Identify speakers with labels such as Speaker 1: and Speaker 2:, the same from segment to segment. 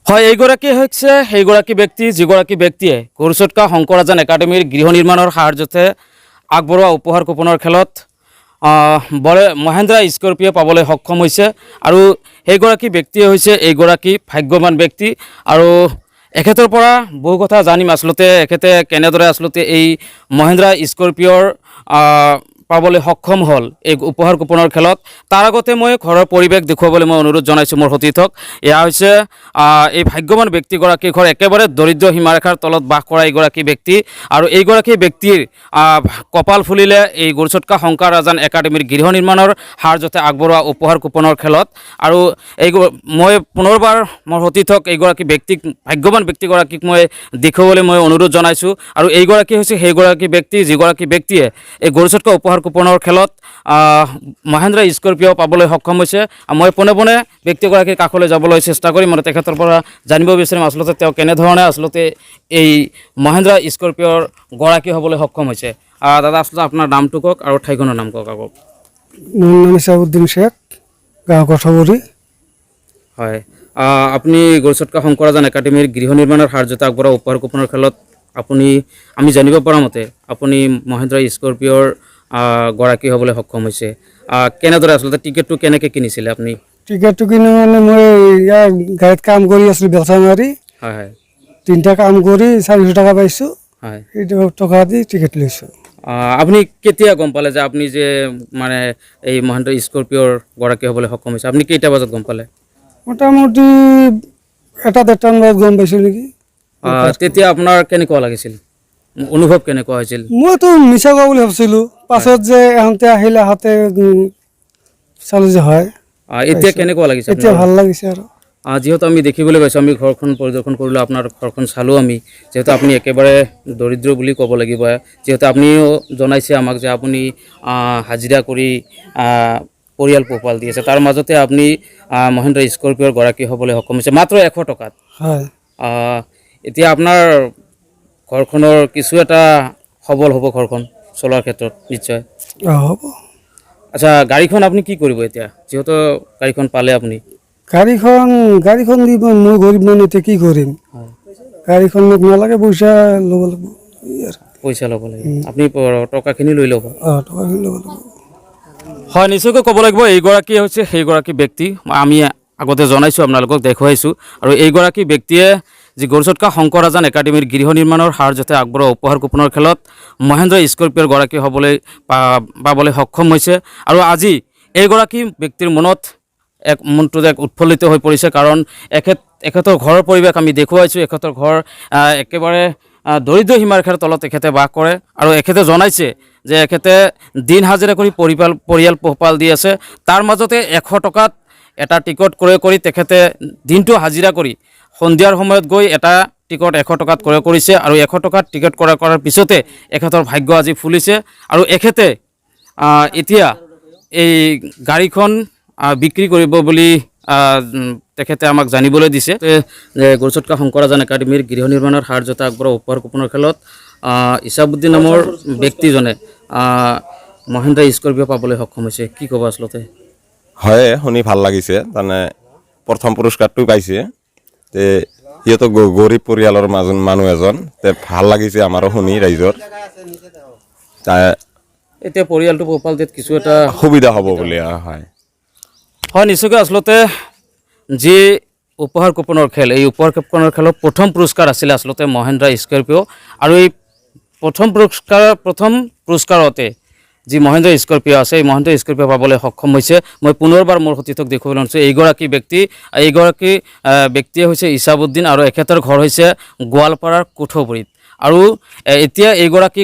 Speaker 1: হয়, এইগৰাকী ব্যক্তি যিগৰাকী ব্যক্তিয়ে গৰুচটকা শংকৰাজান একাডেমীৰ গৃহ নিৰ্মাণৰ সাহায্যতে আগবঢ়োৱা উপহাৰ কুপনৰ খেলত মহেন্দ্ৰা স্কৰ্পিঅ পাবলৈ সক্ষম হৈছে আৰু সেইগৰাকী ব্যক্তিয়ে হৈছে এইগৰাকী ভাগ্যৱান ব্যক্তি আৰু এখেতৰ পৰা বহু কথা জানিম আচলতে এখেতে কেনেদৰে আচলতে এই মহেন্দ্ৰা স্কৰ্পিঅৰ পাবলৈ সক্ষম হ'ল এই উপহাৰ কুপনৰ খেলত। তাৰ আগতে মই ঘৰৰ পৰিৱেশ দেখুৱাবলৈ মই অনুৰোধ জনাইছোঁ মোৰ সতীৰ্থক। এয়া হৈছে এই ভাগ্যৱান ব্যক্তিগৰাকীৰ ঘৰ একেবাৰে দৰিদ্ৰ সীমাৰেখাৰ তলত বাস কৰা এইগৰাকী ব্যক্তি আৰু এইগৰাকী ব্যক্তিৰ কপাল ফুলিলে এই গৰুচটকা শংকৰাজান একাডেমীৰ গৃহ নিৰ্মাণৰ সাহায্যতে আগবঢ়োৱা উপহাৰ কুপনৰ খেলত। আৰু মই পুনৰবাৰ মোৰ সতীৰ্থক এইগৰাকী ব্যক্তিক ভাগ্যৱান ব্যক্তিগৰাকীক মই দেখুৱাবলৈ মই অনুৰোধ জনাইছোঁ আৰু এইগৰাকী হৈছে সেইগৰাকী ব্যক্তি যিগৰাকী ব্যক্তিয়ে এই গৰুচটকা উপহাৰ কুপনৰ খেলত মহেন্দ্ৰা স্কৰ্পিঅ পাবলৈ সক্ষম হৈছে। মই পোনে পোনে ব্যক্তিগৰাকীৰ কাষলৈ যাবলৈ চেষ্টা কৰিম আৰু তেখেতৰ পৰা জানিব বিচাৰিম আচলতে তেওঁ কেনেধৰণে আচলতে এই মহেন্দ্ৰা স্কৰ্পিঅৰ গৰাকী হ'বলৈ সক্ষম হৈছে। দাদা আচলতে আপোনাৰ নামটো কওক আৰু ঠাইখনৰ নাম কওক আকৌ।
Speaker 2: মোৰ নাম ইছাবুদ্দিন শেখ, গাঁও কঠগুৰি।
Speaker 1: হয়, আপুনি গৰুচটকা শংকৰাজান একাডেমীৰ গৃহ নিৰ্মাণৰ সাহায্যতে আগবঢ়োৱা উপহাৰ কুপনৰ খেলত আমি জানিব পৰা মতে আপুনি মহেন্দ্ৰা স্কৰ্পিঅৰ গৰাকী হ'বলৈ সক্ষম হৈছে। কেনেদৰে আচলতে টিকেটটো কেনেকৈ কিনিছিলে আপুনি?
Speaker 2: টিকেটটো কিনি মানে মই ইয়াৰ গাড়ীত কাম কৰি আছিলোঁ বেলচামাৰী।
Speaker 1: হয় হয়,
Speaker 2: 3টা কাম কৰি 400 টকা পাইছোঁ।
Speaker 1: হয়,
Speaker 2: সেইটো টকা দি টিকেট লৈছোঁ।
Speaker 1: আপুনি কেতিয়া গম পালে যে আপুনি যে মানে এই মহেন্দ্ৰা স্কৰ্পিঅৰ গৰাকী হ'বলৈ সক্ষম হৈছে? আপুনি কেইটা বজাত গম পালে?
Speaker 2: মোটামুটি 1-1:30 বজাত গম পাইছোঁ নেকি।
Speaker 1: তেতিয়া আপোনাৰ কেনেকুৱা লাগিছিল, অনুভৱ কেনেকুৱা হৈছিল?
Speaker 2: মইতো মিছা কোৱা বুলি ভাবিছিলোঁ, পাছত যে এহঁতে আহিলে হাতে চালোঁ যে হয়।
Speaker 1: এতিয়া কেনেকুৱা লাগিছে?
Speaker 2: এতিয়া ভাল লাগিছে আৰু।
Speaker 1: যিহেতু আমি দেখিবলৈ পাইছোঁ, আমি ঘৰখন পৰিদৰ্শন কৰিলোঁ, আপোনাৰ ঘৰখন চালোঁ আমি, যিহেতু আপুনি একেবাৰে দৰিদ্ৰ বুলি ক'ব লাগিব। যিহেতু আপুনিও জনাইছে আমাক যে আপুনি হাজিৰা কৰি পৰিয়াল পোহপাল দি আছে, তাৰ মাজতে আপুনি মহেন্দ্ৰা স্কৰ্পিঅৰ গৰাকী হ'বলৈ সক্ষম হৈছে মাত্ৰ 100 টকাত।
Speaker 2: হয়,
Speaker 1: এতিয়া আপোনাৰ ঘৰখনৰ কিছু এটা সবল হ'ব, ঘৰখন চলোৱাৰ ক্ষেত্ৰত নিশ্চয়।
Speaker 2: হ'ব।
Speaker 1: আচ্ছা, গাড়ীখন আপুনি কি কৰিব এতিয়া, যিহেতু গাড়ীখন পালে আপুনি?
Speaker 2: গাড়ীখন দিব, মই গৰীব মানুহ, এতিয়া কি কৰিম? গাড়ীখন মোক নালাগে, পইচা ল'ব লাগিব।
Speaker 1: পইচা ল'ব লাগিব, আপুনি টকাখিনি লৈ ল'ব।
Speaker 2: টকাখিনি ল'ব লাগিব।
Speaker 1: হয়, নিশ্চয়কৈ ক'ব লাগিব এইগৰাকী হৈছে সেইগৰাকী ব্যক্তি। আমি আগতে জনাইছোঁ, আপোনালোকক দেখুৱাইছোঁ। আৰু এইগৰাকী ব্যক্তিয়ে যি গৰুচটকা শংকৰাজান একাডেমীৰ গৃহ নিৰ্মাণৰ সাহায্যতে আগবঢ়োৱা উপহাৰ কুপনৰ খেলত মহেন্দ্ৰা স্কৰ্পিঅৰ গৰাকী পাবলৈ সক্ষম হৈছে। আৰু আজি এইগৰাকী ব্যক্তিৰ মনটো এক উৎফুল্লিত হৈ পৰিছে, কাৰণ এখেতৰ ঘৰৰ পৰিৱেশ আমি দেখুৱাইছোঁ। এখেতৰ ঘৰ একেবাৰে দৰিদ্ৰ সীমাৰেখাৰ তলত এখেতে বাস কৰে আৰু এখেতে জনাইছে যে এখেতে দিন হাজিৰা কৰি পৰিয়াল পোহপাল দি আছে। তাৰ মাজতে 100 টকাত এটা টিকট ক্ৰয় কৰি তেখেতে দিনটো হাজিৰা কৰি সন্ধিয়াৰ সময়ত গৈ এটা টিকট 100 টকাত ক্ৰয় কৰিছে আৰু 100 টকাত টিকট ক্ৰয় কৰাৰ পিছতে এখেতৰ ভাগ্য আজি ফুলিছে আৰু এখেতে এতিয়া এই গাড়ীখন বিক্ৰী কৰিব বুলি তেখেতে আমাক জানিবলৈ দিছে যে গৰুচটকা শংকৰাজান একাডেমীৰ গৃহ নিৰ্মাণৰ সাহায্যতে আগবঢ়োৱা উপহাৰ কুপনৰ খেলত ইছাবুদ্দিন নামৰ ব্যক্তিজনে মহেন্দ্ৰা স্কৰ্পিঅ পাবলৈ সক্ষম হৈছে। কি ক'ব আচলতে?
Speaker 3: হয়, শুনি ভাল লাগিছে। তাৰমানে প্ৰথম পুৰস্কাৰটো পাইছে, তে সিহঁতক গৰীব পৰিয়ালৰ মানুহ এজন, তে ভাল লাগিছে আমাৰো শুনি ৰাইজৰ।
Speaker 1: এতিয়া পৰিয়ালটো পোহপাল দিয়াত কিছু এটা
Speaker 3: সুবিধা হ'ব বুলি। হয়
Speaker 1: হয়, নিশ্চয়কৈ আচলতে যি উপহাৰ কুপনৰ খেল, এই উপহাৰ কুপনৰ খেলৰ প্ৰথম পুৰস্কাৰ আছিলে আচলতে মহেন্দ্ৰা স্কৰ্পিঅ। আৰু এই প্ৰথম পুৰস্কাৰতে যি মহেন্দ্ৰা স্কৰ্পিঅ আছে, এই মহেন্দ্ৰা স্কৰ্পিঅ পাবলৈ সক্ষম হৈছে। মই পুনৰবাৰ মোৰ সতীৰ্থক দেখুৱাবলৈ আনিছোঁ এইগৰাকী ব্যক্তিয়ে হৈছে ইছাবুদ্দিন আৰু এখেতৰ ঘৰ হৈছে গোৱালপাৰাৰ কোঠগুৰিত। আৰু এতিয়া এইগৰাকী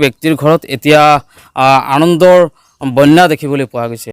Speaker 1: ব্যক্তিৰ ঘৰত এতিয়া আনন্দৰ বন্যা দেখিবলৈ পোৱা গৈছে।